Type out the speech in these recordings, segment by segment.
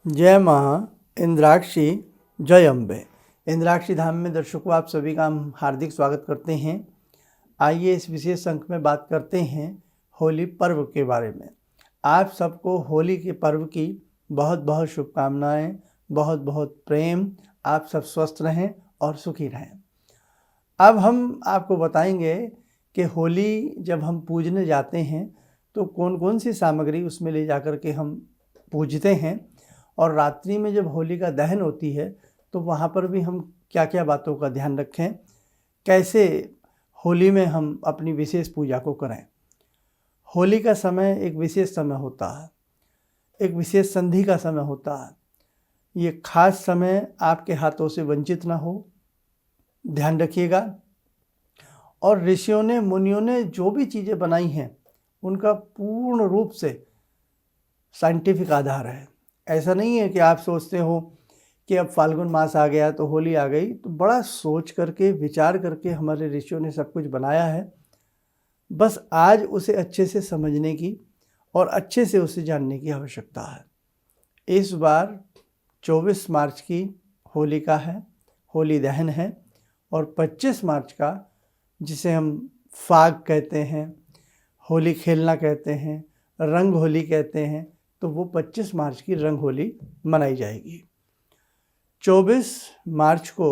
जय माँ इंद्राक्षी, जय अम्बे। इंद्राक्षी धाम में दर्शकों आप सभी का हम हार्दिक स्वागत करते हैं। आइए इस विशेष अंक में बात करते हैं होली पर्व के बारे में। आप सबको होली के पर्व की बहुत बहुत शुभकामनाएं, बहुत बहुत प्रेम। आप सब स्वस्थ रहें और सुखी रहें। अब हम आपको बताएंगे कि होली जब हम पूजने जाते हैं तो कौन कौन सी सामग्री उसमें ले जाकर के हम पूजते हैं, और रात्रि में जब होली का दहन होती है तो वहाँ पर भी हम क्या क्या बातों का ध्यान रखें, कैसे होली में हम अपनी विशेष पूजा को करें। होली का समय एक विशेष समय होता है, एक विशेष संधि का समय होता है। ये खास समय आपके हाथों से वंचित ना हो, ध्यान रखिएगा। और ऋषियों ने, मुनियों ने जो भी चीज़ें बनाई हैं उनका पूर्ण रूप से साइंटिफिक आधार है। ऐसा नहीं है कि आप सोचते हो कि अब फाल्गुन मास आ गया तो होली आ गई, तो बड़ा सोच करके विचार करके हमारे ऋषियों ने सब कुछ बनाया है। बस आज उसे अच्छे से समझने की और अच्छे से उसे जानने की आवश्यकता है। इस बार 24 मार्च की होली का है, होली दहन है, और 25 मार्च का, जिसे हम फाग कहते हैं, होली खेलना कहते हैं, रंग होली कहते हैं, तो वो 25 मार्च की रंग होली मनाई जाएगी। 24 मार्च को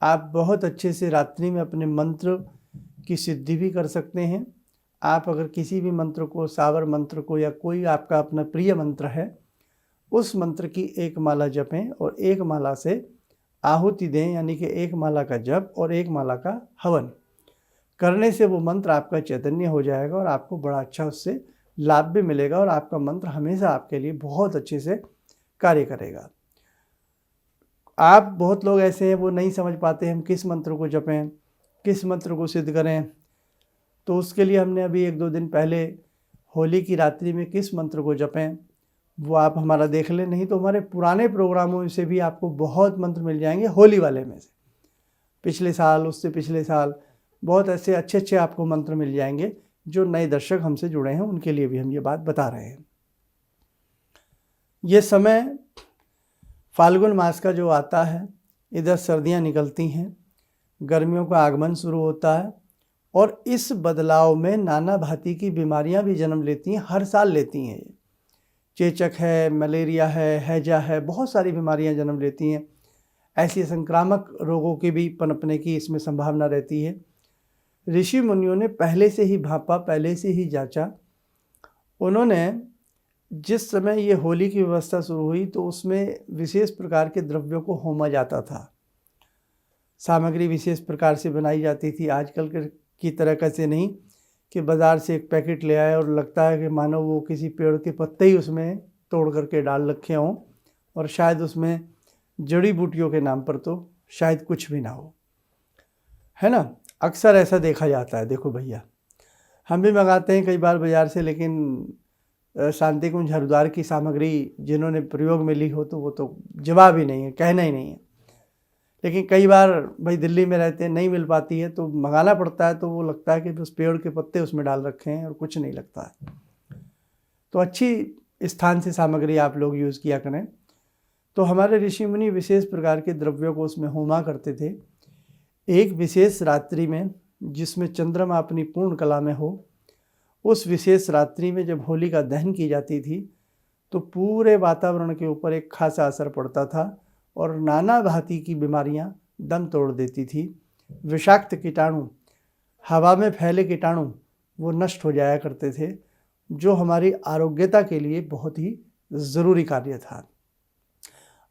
आप बहुत अच्छे से रात्रि में अपने मंत्र की सिद्धि भी कर सकते हैं। आप अगर किसी भी मंत्र को, सावर मंत्र को, या कोई आपका अपना प्रिय मंत्र है, उस मंत्र की एक माला जपें और एक माला से आहुति दें, यानी कि एक माला का जप और एक माला का हवन करने से वो मंत्र आपका चैतन्य हो जाएगा और आपको बड़ा अच्छा उससे लाभ भी मिलेगा, और आपका मंत्र हमेशा आपके लिए बहुत अच्छे से कार्य करेगा। आप बहुत लोग ऐसे हैं वो नहीं समझ पाते हम किस मंत्र को जपें, किस मंत्र को सिद्ध करें। तो उसके लिए हमने अभी 1-2 दिन पहले होली की रात्रि में किस मंत्र को जपें वो आप हमारा देख लें, नहीं तो हमारे पुराने प्रोग्रामों से भी आपको बहुत मंत्र मिल जाएंगे होली वाले में से। पिछले साल, उससे पिछले साल बहुत ऐसे अच्छे अच्छे आपको मंत्र मिल जाएंगे। जो नए दर्शक हमसे जुड़े हैं उनके लिए भी हम ये बात बता रहे हैं। ये समय फाल्गुन मास का जो आता है, इधर सर्दियां निकलती हैं, गर्मियों का आगमन शुरू होता है, और इस बदलाव में नाना भांति की बीमारियां भी जन्म लेती हैं, हर साल लेती हैं। ये चेचक है, मलेरिया है, हैजा है, बहुत सारी बीमारियां जन्म लेती हैं। ऐसी संक्रामक रोगों के भी पनपने की इसमें संभावना रहती है। ऋषि मुनियों ने पहले से ही भांपा, पहले से ही जांचा। उन्होंने जिस समय ये होली की व्यवस्था शुरू हुई तो उसमें विशेष प्रकार के द्रव्यों को होमा जाता था, सामग्री विशेष प्रकार से बनाई जाती थी। आजकल की तरह कैसे नहीं कि बाज़ार से एक पैकेट ले आए और लगता है कि मानो वो किसी पेड़ के पत्ते ही उसमें तोड़ करके डाल रखे हों, और शायद उसमें जड़ी बूटियों के नाम पर तो शायद कुछ भी ना हो, है ना। अक्सर ऐसा देखा जाता है। देखो भैया, हम भी मंगाते हैं कई बार बाज़ार से, लेकिन शांति कुंज हरिद्वार की सामग्री जिन्होंने प्रयोग में ली हो तो वो तो जवाब ही नहीं है, कहना ही नहीं है। लेकिन कई बार भाई दिल्ली में रहते हैं, नहीं मिल पाती है तो मंगाना पड़ता है, तो वो लगता है कि बस पेड़ के पत्ते उसमें डाल रखे हैं और कुछ नहीं लगता है। तो अच्छी स्थान से सामग्री आप लोग यूज़ किया करें। तो हमारे ऋषि मुनि विशेष प्रकार के द्रव्यों को उसमें होमा करते थे। एक विशेष रात्रि में जिसमें चंद्रमा अपनी पूर्ण कला में हो, उस विशेष रात्रि में जब होली का दहन की जाती थी तो पूरे वातावरण के ऊपर एक खासा असर पड़ता था, और नाना भांति की बीमारियां दम तोड़ देती थी। विषाक्त कीटाणु, हवा में फैले कीटाणु, वो नष्ट हो जाया करते थे, जो हमारी आरोग्यता के लिए बहुत ही ज़रूरी कार्य था।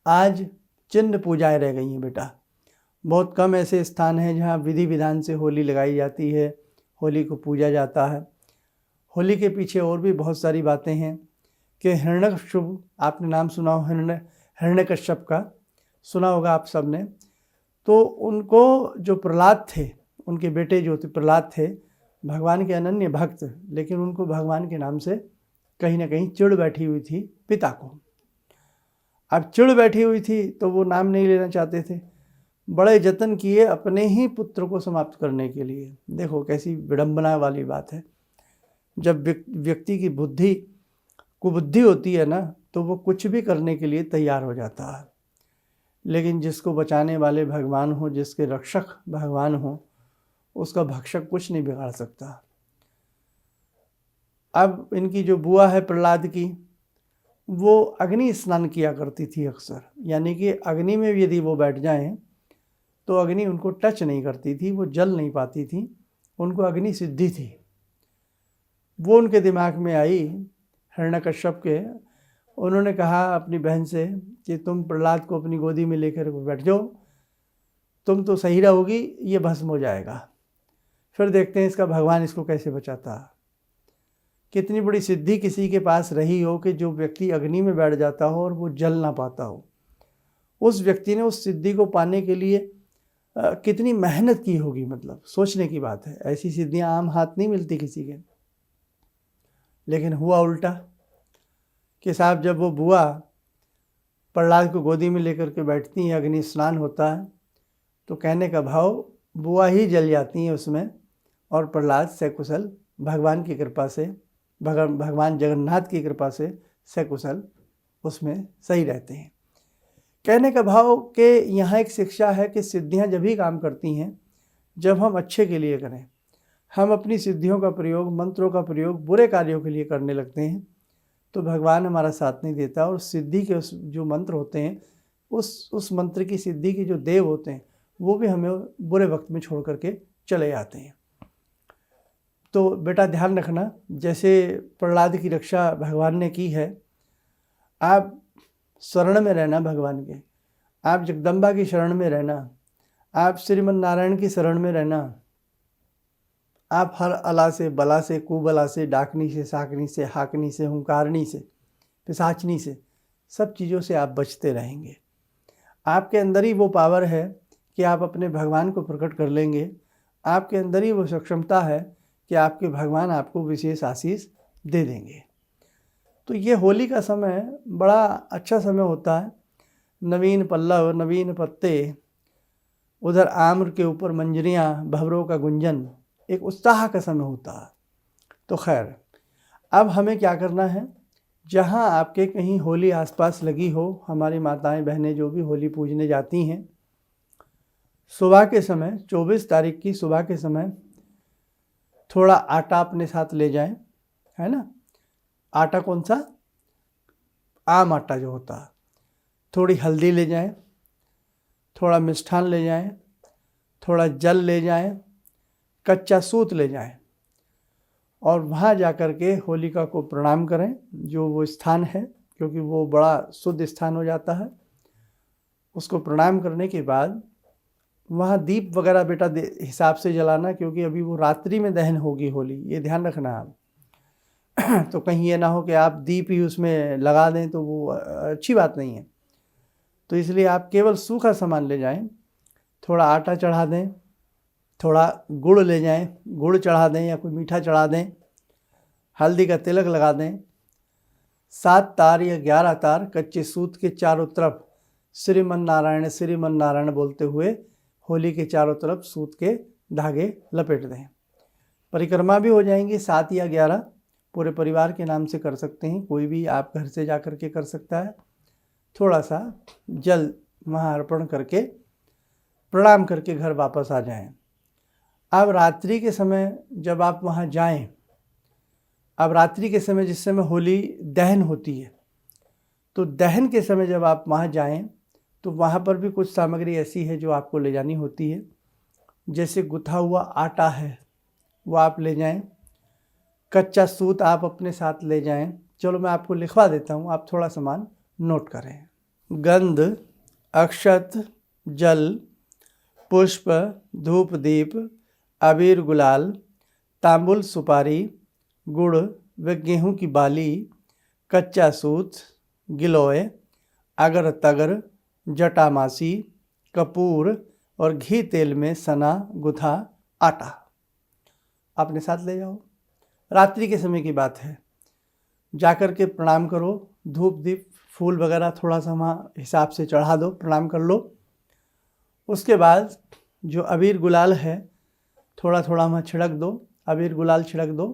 आज चिन्ह पूजाएं रह गई हैं बेटा। बहुत कम ऐसे स्थान हैं जहाँ विधि विधान से होली लगाई जाती है, होली को पूजा जाता है। होली के पीछे और भी बहुत सारी बातें हैं कि हिरण्यकश्यप, आपने नाम सुना हो हिरण्यकश्यप का, सुना होगा आप सब ने। तो उनको जो प्रहलाद थे, उनके बेटे जो थे प्रहलाद थे, भगवान के अनन्य भक्त, लेकिन उनको भगवान के नाम से कहीं ना कहीं चिढ़ बैठी हुई थी पिता को। अब चिढ़ बैठी हुई थी तो वो नाम नहीं लेना चाहते थे। बड़े जतन किए अपने ही पुत्र को समाप्त करने के लिए। देखो कैसी विडंबना वाली बात है। जब व्यक्ति की कुबुद्धि होती है ना, तो वो कुछ भी करने के लिए तैयार हो जाता है। लेकिन जिसको बचाने वाले भगवान हो, जिसके रक्षक भगवान हो, उसका भक्षक कुछ नहीं बिगाड़ सकता। अब इनकी जो बुआ है प्रहलाद की, वो अग्नि स्नान किया करती थी अक्सर, यानी कि अग्नि में यदि वो बैठ जाएं तो अग्नि उनको टच नहीं करती थी, वो जल नहीं पाती थी, उनको अग्नि सिद्धि थी। वो उनके दिमाग में आई हिरण्यकश्यप के। उन्होंने कहा अपनी बहन से कि तुम प्रहलाद को अपनी गोदी में लेकर बैठ जाओ, तुम तो सही रहोगी, ये भस्म हो जाएगा, फिर देखते हैं इसका भगवान इसको कैसे बचाता। कितनी बड़ी सिद्धि किसी के पास रही हो कि जो व्यक्ति अग्नि में बैठ जाता हो और वो जल ना पाता हो। उस व्यक्ति ने उस सिद्धि को पाने के लिए कितनी मेहनत की होगी, मतलब सोचने की बात है। ऐसी सिद्धियां आम हाथ नहीं मिलती किसी के। लेकिन हुआ उल्टा कि साहब जब वो बुआ प्रहलाद को गोदी में लेकर के बैठती हैं, अग्नि स्नान होता है, तो कहने का भाव बुआ ही जल जाती हैं उसमें, और प्रहलाद सकुशल भगवान की कृपा से, भगवान जगन्नाथ की कृपा से सकुशल उसमें सही रहते हैं। कहने का भाव कि यहाँ एक शिक्षा है कि सिद्धियाँ जब ही काम करती हैं जब हम अच्छे के लिए करें। हम अपनी सिद्धियों का प्रयोग, मंत्रों का प्रयोग बुरे कार्यों के लिए करने लगते हैं तो भगवान हमारा साथ नहीं देता, और सिद्धि के उस जो मंत्र होते हैं, उस मंत्र की सिद्धि के जो देव होते हैं, वो भी हमें बुरे वक्त में छोड़ करके चले जाते हैं। तो बेटा ध्यान रखना, जैसे प्रहलाद की रक्षा भगवान ने की है, आप शरण में रहना भगवान के, आप जगदम्बा की शरण में रहना, आप श्रीमन नारायण की शरण में रहना। आप हर अला से, बला से, कुबला से, डाकनी से, साकनी से, हाकनी से, हुंकारनी से, पिशाचनी से, सब चीज़ों से आप बचते रहेंगे। आपके अंदर ही वो पावर है कि आप अपने भगवान को प्रकट कर लेंगे। आपके अंदर ही वो सक्षमता है कि आपके भगवान आपको विशेष आशीष दे देंगे। तो ये होली का समय बड़ा अच्छा समय होता है। नवीन पल्लव, नवीन पत्ते, उधर आम्र के ऊपर मंजरियाँ, भंवरों का गुंजन, एक उत्साह का समय होता है। तो खैर, अब हमें क्या करना है, जहाँ आपके कहीं होली आसपास लगी हो, हमारी माताएं बहनें जो भी होली पूजने जाती हैं, सुबह के समय 24 तारीख की सुबह के समय थोड़ा आटा अपने साथ ले जाएं, है ना। आटा कौन सा, आम आटा जो होता है। थोड़ी हल्दी ले जाएं, थोड़ा मिष्ठान ले जाएं, थोड़ा जल ले जाएं, कच्चा सूत ले जाएं, और वहाँ जा कर के होलिका को प्रणाम करें, जो वो स्थान है, क्योंकि वो बड़ा शुद्ध स्थान हो जाता है। उसको प्रणाम करने के बाद वहाँ दीप वगैरह बेटा हिसाब से जलाना, क्योंकि अभी वो रात्रि में दहन होगी होली, ये ध्यान रखना आप। तो कहीं ये ना हो कि आप दीप ही उसमें लगा दें, तो वो अच्छी बात नहीं है। तो इसलिए आप केवल सूखा सामान ले जाएं, थोड़ा आटा चढ़ा दें, थोड़ा गुड़ ले जाएं, गुड़ चढ़ा दें या कोई मीठा चढ़ा दें, हल्दी का तिलक लगा दें, 7 तार या 11 तार कच्चे सूत के चारों तरफ श्रीमन नारायण बोलते हुए होली के चारों तरफ सूत के धागे लपेट दें। परिक्रमा भी हो जाएंगी 7 या 11, पूरे परिवार के नाम से कर सकते हैं, कोई भी आप घर से जा कर के कर सकता है। थोड़ा सा जल वहाँ अर्पण करके प्रणाम करके घर वापस आ जाएं। अब रात्रि के समय जब आप वहाँ जाएं, अब रात्रि के समय जिस समय होली दहन होती है, तो दहन के समय जब आप वहाँ जाएं तो वहाँ पर भी कुछ सामग्री ऐसी है जो आपको ले जानी होती है। जैसे गुथा हुआ आटा है वो आप ले जाएं, कच्चा सूत आप अपने साथ ले जाएं। चलो मैं आपको लिखवा देता हूँ, आप थोड़ा सामान नोट करें। गंध, अक्षत, जल, पुष्प, धूप दीप, अबीर गुलाल, तांबुल सुपारी, गुड़ व गेहूं की बाली, कच्चा सूत, गिलोय, अगर तगर, जटामासी, कपूर और घी तेल में सना गुथा आटा अपने साथ ले जाओ। रात्रि के समय की बात है। जाकर के प्रणाम करो, धूप दीप फूल वगैरह थोड़ा सा वहाँ हिसाब से चढ़ा दो, प्रणाम कर लो। उसके बाद जो अबीर गुलाल है थोड़ा थोड़ा वहाँ छिड़क दो, अबीर गुलाल छिड़क दो,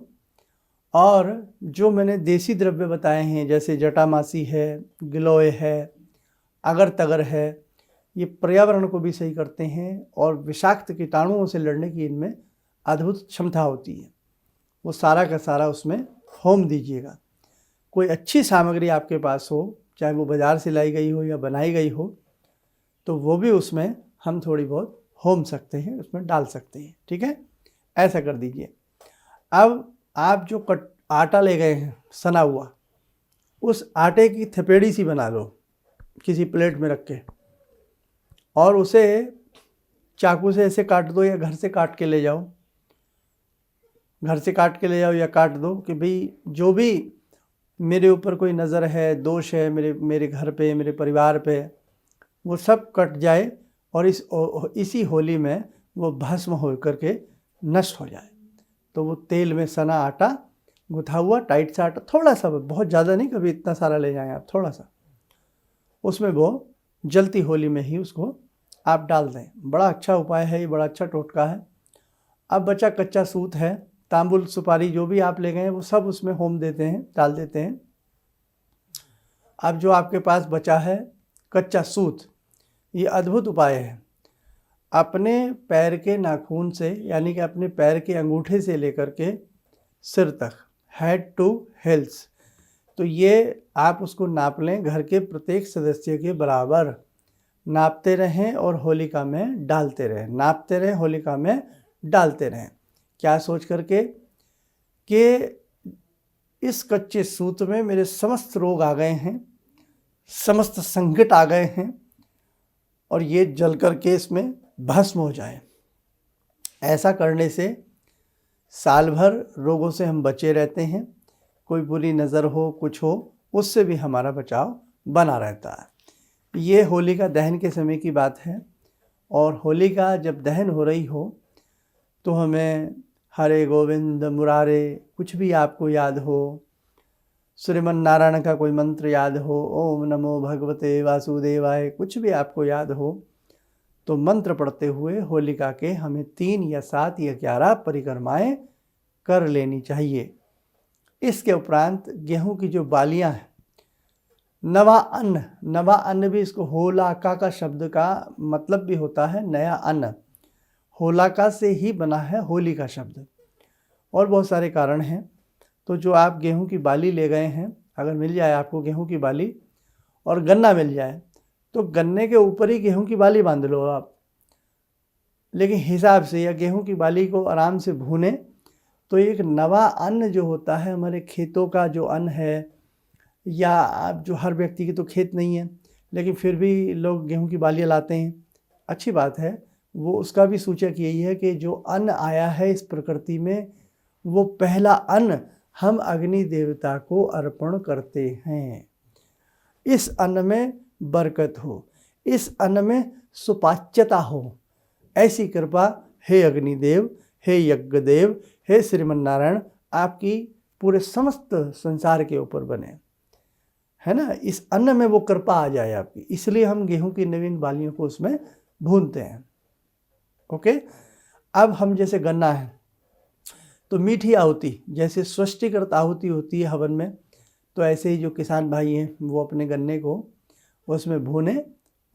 और जो मैंने देसी द्रव्य बताए हैं जैसे जटामासी है, गिलोय है, अगर तगर है, ये पर्यावरण को भी सही करते हैं और विषाक्त कीटाणुओं से लड़ने की इनमें अद्भुत क्षमता होती है। वो सारा का सारा उसमें होम दीजिएगा। कोई अच्छी सामग्री आपके पास हो, चाहे वो बाज़ार से लाई गई हो या बनाई गई हो, तो वो भी उसमें हम थोड़ी बहुत होम सकते हैं, उसमें डाल सकते हैं। ठीक है, ऐसा कर दीजिए। अब आप जो आटा ले गए हैं सना हुआ, उस आटे की थपेड़ी सी बना लो किसी प्लेट में रख के, और उसे चाकू से ऐसे काट दो या घर से काट के ले जाओ, घर से काट के ले जाओ या काट दो कि भाई जो भी मेरे ऊपर कोई नज़र है, दोष है मेरे घर पे, मेरे परिवार पे, वो सब कट जाए और इसी होली में वो भस्म हो करके नष्ट हो जाए। तो वो तेल में सना आटा, गुथा हुआ टाइट सा आटा, थोड़ा सा, बहुत ज़्यादा नहीं, कभी इतना सारा ले जाएं आप, थोड़ा सा, उसमें वो जलती होली में ही उसको आप डाल दें। बड़ा अच्छा उपाय है ये, बड़ा अच्छा टोटका है। अब बचा कच्चा सूत है, तांबुल, सुपारी, जो भी आप ले गए हैं वो सब उसमें होम देते हैं, डाल देते हैं। अब जो आपके पास बचा है कच्चा सूत, ये अद्भुत उपाय है। अपने पैर के नाखून से, यानी कि अपने पैर के अंगूठे से लेकर के सिर तक, हेड टू हिल्स, तो ये आप उसको नाप लें, घर के प्रत्येक सदस्य के बराबर नापते रहें और होलिका में डालते रहें, नापते रहें, होलिका में डालते रहें। क्या सोच करके कि इस कच्चे सूत में मेरे समस्त रोग आ गए हैं, समस्त संकट आ गए हैं, और ये जल करके इसमें भस्म हो जाए। ऐसा करने से साल भर रोगों से हम बचे रहते हैं। कोई बुरी नज़र हो, कुछ हो, उससे भी हमारा बचाव बना रहता है। ये होलिका दहन के समय की बात है, और होलिका जब दहन हो रही हो तो हमें हरे गोविंद मुरारे कुछ भी आपको याद हो, श्रीमन नारायण का कोई मंत्र याद हो, ओम नमो भगवते वासुदेवाय, कुछ भी आपको याद हो, तो मंत्र पढ़ते हुए होलिका के हमें 3 या 7 या 11 परिक्रमाएं कर लेनी चाहिए। इसके उपरांत गेहूं की जो बालियां हैं, नवा अन्न, नवा अन्न भी, इसको होलाका का शब्द का मतलब भी होता है नया अन्न, होलाका से ही बना है होली का शब्द, और बहुत सारे कारण हैं। तो जो आप गेहूं की बाली ले गए हैं, अगर मिल जाए आपको गेहूं की बाली और गन्ना मिल जाए, तो गन्ने के ऊपर ही गेहूं की बाली बांध लो आप, लेकिन हिसाब से, या गेहूं की बाली को आराम से भूने, तो एक नवा अन्न जो होता है, हमारे खेतों का जो अन्न है, या आप जो हर व्यक्ति की तो खेत नहीं है, लेकिन फिर भी लोग गेहूं की बालियाँ लाते हैं, अच्छी बात है। वो उसका भी सूचक यही है कि जो अन्न आया है इस प्रकृति में, वो पहला अन्न हम अग्नि देवता को अर्पण करते हैं। इस अन्न में बरकत हो, इस अन्न में सुपाच्यता हो, ऐसी कृपा हे अग्निदेव, हे यज्ञदेव, हे श्रीमन नारायण आपकी पूरे समस्त संसार के ऊपर बने, है ना। इस अन्न में वो कृपा आ जाए आपकी, इसलिए हम गेहूं की नवीन बालियों को उसमें भूनते हैं। ओके, अब हम जैसे गन्ना है तो मीठी आहुति, जैसे स्वस्तिकृत आहुति होती है हवन में, तो ऐसे ही जो किसान भाई हैं वो अपने गन्ने को उसमें भूने,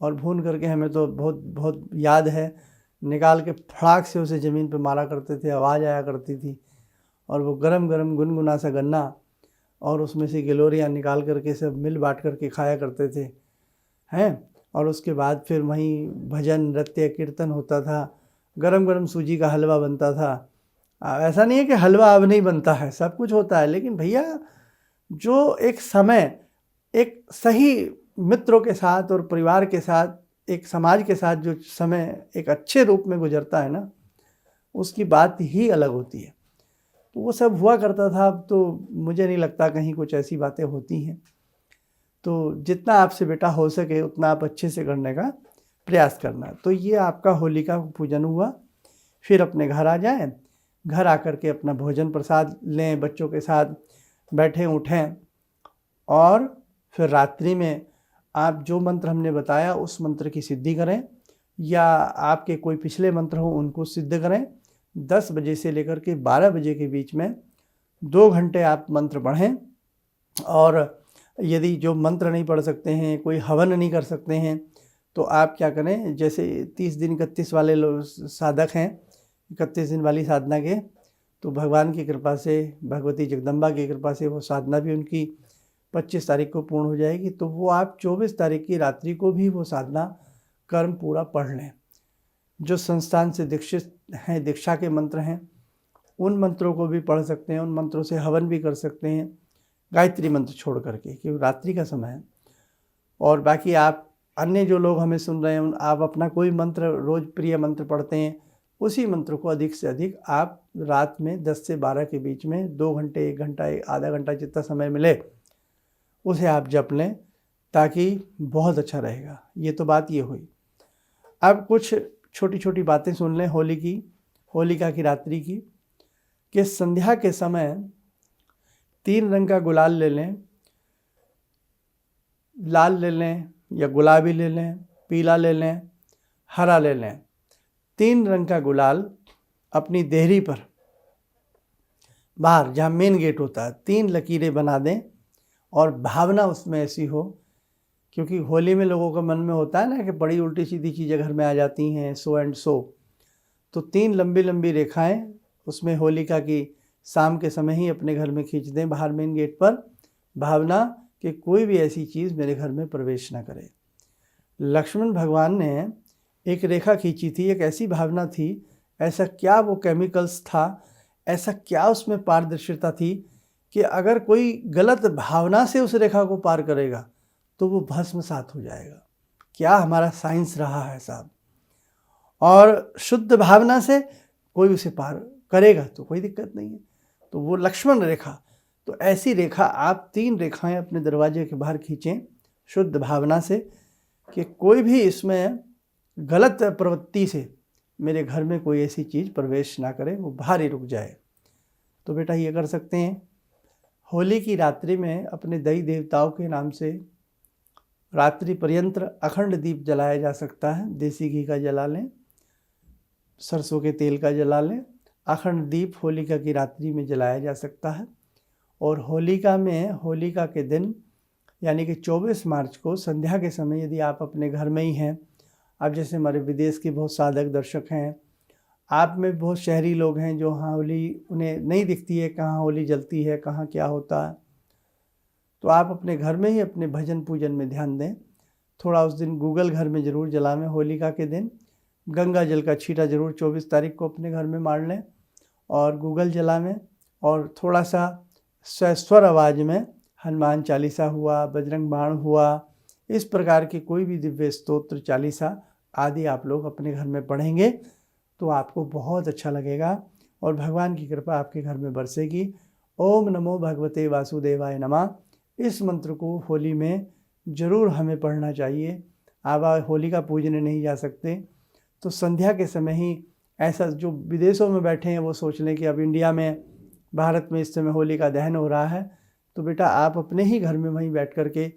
और भून करके, हमें तो बहुत बहुत याद है, निकाल के फड़ाक से उसे ज़मीन पे मारा करते थे, आवाज़ आया करती थी, और वो गरम गरम गुनगुना सा गन्ना, और उसमें से गिलोरियाँ निकाल करके सब मिल बांट करके खाया करते थे, हैं। और उसके बाद फिर वहीं भजन, नृत्य, कीर्तन होता था, गरम गरम सूजी का हलवा बनता था। ऐसा नहीं है कि हलवा अब नहीं बनता है, सब कुछ होता है, लेकिन भैया जो एक समय, एक सही मित्रों के साथ और परिवार के साथ, एक समाज के साथ जो समय एक अच्छे रूप में गुजरता है ना, उसकी बात ही अलग होती है। तो वो सब हुआ करता था। अब तो मुझे नहीं लगता कहीं कुछ ऐसी बातें होती हैं। तो जितना आपसे बेटा हो सके उतना आप अच्छे से करने का प्रयास करना। तो ये आपका होलिका पूजन हुआ। फिर अपने घर आ जाएं, घर आकर के अपना भोजन प्रसाद लें, बच्चों के साथ बैठें उठें, और फिर रात्रि में आप जो मंत्र हमने बताया उस मंत्र की सिद्धि करें, या आपके कोई पिछले मंत्र हो उनको सिद्ध करें। 10 बजे से लेकर के 12 बजे के बीच में 2 घंटे आप मंत्र पढ़ें। और यदि जो मंत्र नहीं पढ़ सकते हैं, कोई हवन नहीं कर सकते हैं, तो आप क्या करें, जैसे 30 दिन 31 वाले लोग साधक हैं, 31 दिन वाली साधना के, तो भगवान की कृपा से, भगवती जगदम्बा की कृपा से वो साधना भी उनकी 25 तारीख को पूर्ण हो जाएगी। तो वो आप 24 तारीख की रात्रि को भी वो साधना कर्म पूरा पढ़ लें। जो संस्थान से दीक्षित हैं, दीक्षा के मंत्र हैं, उन मंत्रों को भी पढ़ सकते हैं, उन मंत्रों से हवन भी कर सकते हैं, गायत्री मंत्र छोड़ करके, क्योंकि रात्रि का समय है। और बाकी आप अन्य जो लोग हमें सुन रहे हैं, आप अपना कोई मंत्र, रोज़ प्रिय मंत्र पढ़ते हैं, उसी मंत्र को अधिक से अधिक आप रात में 10 से 12 के बीच में 2 घंटे, 1 घंटा, आधा घंटा, जितना समय मिले उसे आप जप लें, ताकि बहुत अच्छा रहेगा। ये तो बात ये हुई। अब कुछ छोटी छोटी बातें सुन लें होलिका की रात्रि की, कि संध्या के समय 3 रंग का गुलाल ले लें, लाल ले लें या गुलाबी ले लें, पीला ले लें, हरा ले लें। 3 रंग का गुलाल अपनी देहरी पर बाहर, जहाँ मेन गेट होता है, 3 लकीरें बना दें। और भावना उसमें ऐसी हो, क्योंकि होली में लोगों के मन में होता है ना कि बड़ी उल्टी सीधी चीज़ें घर में आ जाती हैं, सो एंड सो। तो 3 लंबी लंबी रेखाएं उसमें होलिका की शाम के समय ही अपने घर में खींच दें, बाहर मेन गेट पर, भावना कि कोई भी ऐसी चीज़ मेरे घर में प्रवेश ना करे। लक्ष्मण भगवान ने एक रेखा खींची थी, एक ऐसी भावना थी, ऐसा क्या वो केमिकल्स था, ऐसा क्या उसमें पारदर्शिता थी कि अगर कोई गलत भावना से उस रेखा को पार करेगा तो वो भस्मसात हो जाएगा। क्या हमारा साइंस रहा है साहब। और शुद्ध भावना से कोई उसे पार करेगा तो कोई दिक्कत नहीं है। तो वो लक्ष्मण रेखा, तो ऐसी रेखा आप 3 रेखाएं अपने दरवाजे के बाहर खींचें शुद्ध भावना से, कि कोई भी इसमें गलत प्रवृत्ति से मेरे घर में कोई ऐसी चीज़ प्रवेश ना करे, वो बाहर ही रुक जाए। तो बेटा ये कर सकते हैं। होली की रात्रि में अपने देवी देवताओं के नाम से रात्रि पर्यंत अखंड दीप जलाया जा सकता है। देसी घी का जला लें, सरसों के तेल का जला लें। अखंड दीप होलिका की रात्रि में जलाया जा सकता है। और होलिका के दिन यानी कि 24 मार्च को संध्या के समय यदि आप अपने घर में ही हैं, अब जैसे हमारे विदेश के बहुत साधक दर्शक हैं, आप में बहुत शहरी लोग हैं जो हाँ होली उन्हें नहीं दिखती है, कहाँ होली जलती है, कहाँ क्या होता है, तो आप अपने घर में ही अपने भजन पूजन में ध्यान दें। थोड़ा उस दिन गूगल घर में ज़रूर जलावें। होलिका के दिन गंगा जल का छींटा ज़रूर 24 तारीख को अपने घर में मार लें और गूगल जलावें। और थोड़ा सा स्वर आवाज़ में हनुमान चालीसा हुआ, बजरंग बाण हुआ, इस प्रकार के कोई भी दिव्य स्तोत्र, चालीसा आदि आप लोग अपने घर में पढ़ेंगे तो आपको बहुत अच्छा लगेगा और भगवान की कृपा आपके घर में बरसेगी। ओम नमो भगवते वासुदेवाय नमः। इस मंत्र को होली में ज़रूर हमें पढ़ना चाहिए। आप होलिका पूजने नहीं जा सकते तो संध्या के समय ही, ऐसा जो विदेशों में बैठे हैं वो सोच लें कि अब इंडिया में, भारत में इस समय होली का दहन हो रहा है, तो बेटा आप अपने ही घर में वहीं बैठ कर के,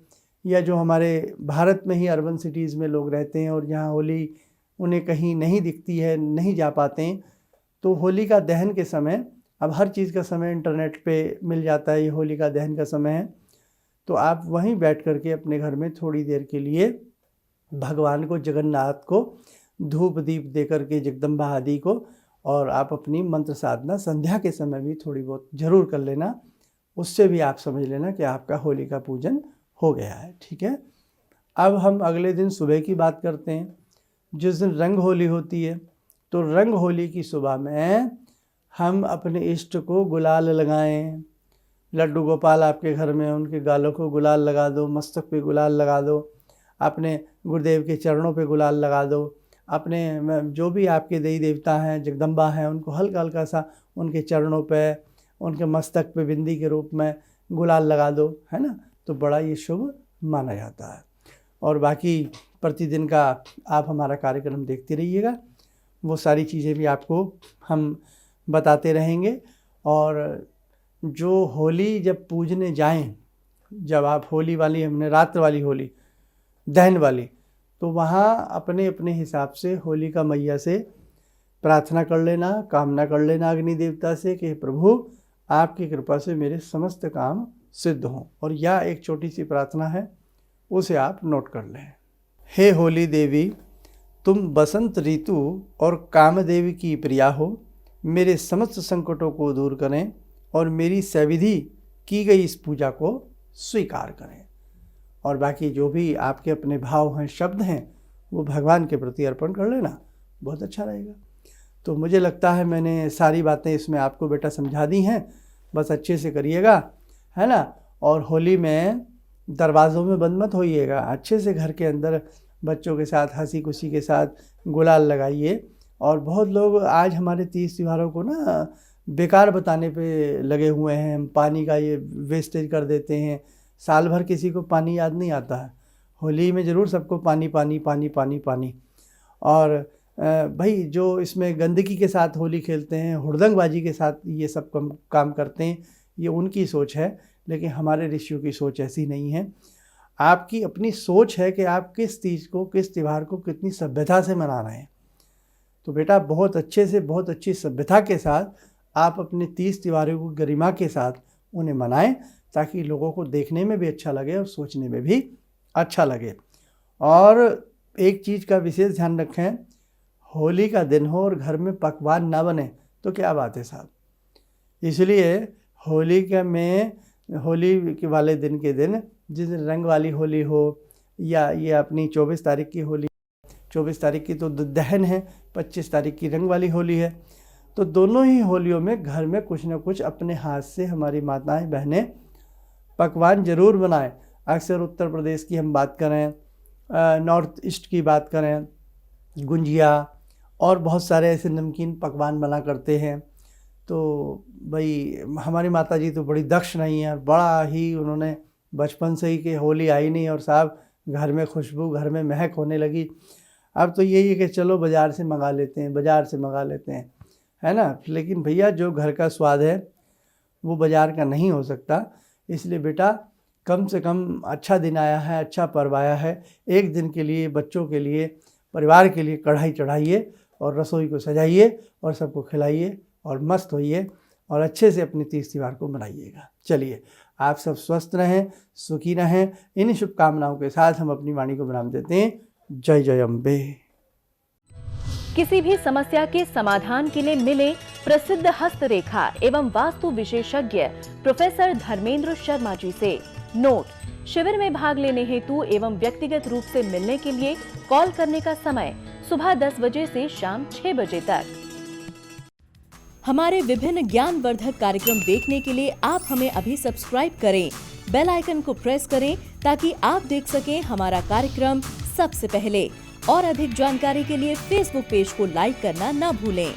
या जो हमारे भारत में ही अर्बन सिटीज़ में लोग रहते हैं और जहाँ होली उन्हें कहीं नहीं दिखती है, नहीं जा पाते हैं, तो होली का दहन के समय, अब हर चीज़ का समय इंटरनेट पे मिल जाता है, ये होली का दहन का समय है, तो आप वहीं बैठ कर के अपने घर में थोड़ी देर के लिए भगवान को, जगन्नाथ को धूप दीप दे कर के, जगदम्बा आदि को, और आप अपनी मंत्र साधना संध्या के समय भी थोड़ी बहुत ज़रूर कर लेना। उससे भी आप समझ लेना कि आपका होली का पूजन हो गया है। ठीक है। अब हम अगले दिन सुबह की बात करते हैं, जिस दिन रंग होली होती है। तो रंग होली की सुबह में हम अपने इष्ट को गुलाल लगाएं। लड्डू गोपाल आपके घर में, उनके गालों को गुलाल लगा दो, मस्तक पे गुलाल लगा दो, अपने गुरुदेव के चरणों पे गुलाल लगा दो, अपने जो भी आपके देवी देवता हैं, जगदम्बा हैं, उनको हल्का हल्का सा उनके चरणों पे, उनके मस्तक पे बिंदी के रूप में गुलाल लगा दो, है ना। तो बड़ा ये शुभ माना जाता है। और बाकी प्रतिदिन का आप हमारा कार्यक्रम देखते रहिएगा, वो सारी चीज़ें भी आपको हम बताते रहेंगे। और जो होली जब पूजने जाएं, जब आप होली वाली, हमने रात्र वाली होली, दहन वाली, तो वहाँ अपने अपने हिसाब से होलिका मैया से प्रार्थना कर लेना, कामना कर लेना अग्नि देवता से कि प्रभु आपकी कृपा से मेरे समस्त काम सिद्ध हों। और यह एक छोटी सी प्रार्थना है, उसे आप नोट कर लें। हे होली देवी, तुम बसंत ऋतु और कामदेव की प्रिया हो, मेरे समस्त संकटों को दूर करें और मेरी सविधि की गई इस पूजा को स्वीकार करें। और बाकी जो भी आपके अपने भाव हैं, शब्द हैं, वो भगवान के प्रति अर्पण कर लेना, बहुत अच्छा रहेगा। तो मुझे लगता है मैंने सारी बातें इसमें आपको बेटा समझा दी हैं, बस अच्छे से करिएगा, है ना। और होली में दरवाज़ों में बंद मत होइएगा, अच्छे से घर के अंदर बच्चों के साथ हंसी खुशी के साथ गुलाल लगाइए। और बहुत लोग आज हमारे तीज त्योहारों को ना बेकार बताने पे लगे हुए हैं, हम पानी का ये वेस्टेज कर देते हैं। साल भर किसी को पानी याद नहीं आता है, होली में ज़रूर सबको पानी पानी पानी पानी पानी। और भाई जो इसमें गंदगी के साथ होली खेलते हैं, हुड़दंगबाजी के साथ ये सब काम करते हैं, ये उनकी सोच है, लेकिन हमारे ऋषियों की सोच ऐसी नहीं है। आपकी अपनी सोच है कि आप किस तीज को, किस त्यौहार को कितनी सभ्यता से मना रहे हैं। तो बेटा बहुत अच्छे से, बहुत अच्छी सभ्यता के साथ आप अपने तीज त्योहारों को गरिमा के साथ उन्हें मनाएं, ताकि लोगों को देखने में भी अच्छा लगे और सोचने में भी अच्छा लगे। और एक चीज़ का विशेष ध्यान रखें, होली का दिन हो और घर में पकवान ना बने तो क्या बात है साहब। इसलिए होली के वाले दिन के दिन, जिस दिन रंग वाली होली हो, या ये अपनी 24 तारीख की होली, 24 तारीख की तो दहन है, 25 तारीख की रंग वाली होली है। तो दोनों ही होलियों में घर में कुछ ना कुछ अपने हाथ से हमारी माताएं बहनें पकवान ज़रूर बनाएं। अक्सर उत्तर प्रदेश की हम बात करें, नॉर्थ ईस्ट की बात करें, गुंजिया और बहुत सारे ऐसे नमकीन पकवान बना करते हैं। तो भाई हमारी माता जी तो बड़ी दक्ष नहीं है, बड़ा ही उन्होंने बचपन से ही कि होली आई नहीं और साहब घर में खुशबू, घर में महक होने लगी। अब तो यही है कि चलो बाज़ार से मंगा लेते हैं, है ना। लेकिन भैया जो घर का स्वाद है वो बाज़ार का नहीं हो सकता। इसलिए बेटा कम से कम अच्छा दिन आया है, अच्छा पर्व आया है, एक दिन के लिए बच्चों के लिए, परिवार के लिए कढ़ाई चढ़ाइए और रसोई को सजाइए और सबको खिलाइए और मस्त होइए और अच्छे से अपने तीज त्योहार को मनाइएगा। चलिए, आप सब स्वस्थ रहें, सुखी रहें। इन शुभकामनाओं के साथ हम अपनी वाणी को विराम देते हैं। जय जय अम्बे। किसी भी समस्या के समाधान के लिए मिले प्रसिद्ध हस्तरेखा एवं वास्तु विशेषज्ञ प्रोफेसर धर्मेंद्र शर्मा जी से। नोट: शिविर में भाग लेने हेतु एवं व्यक्तिगत रूप से मिलने के लिए कॉल करने का समय सुबह 10 बजे से शाम 6 बजे तक। हमारे विभिन्न ज्ञानवर्धक कार्यक्रम देखने के लिए आप हमें अभी सब्सक्राइब करें, बेल आइकन को प्रेस करें ताकि आप देख सकें हमारा कार्यक्रम सबसे पहले। और अधिक जानकारी के लिए फेसबुक पेज को लाइक करना न भूलें।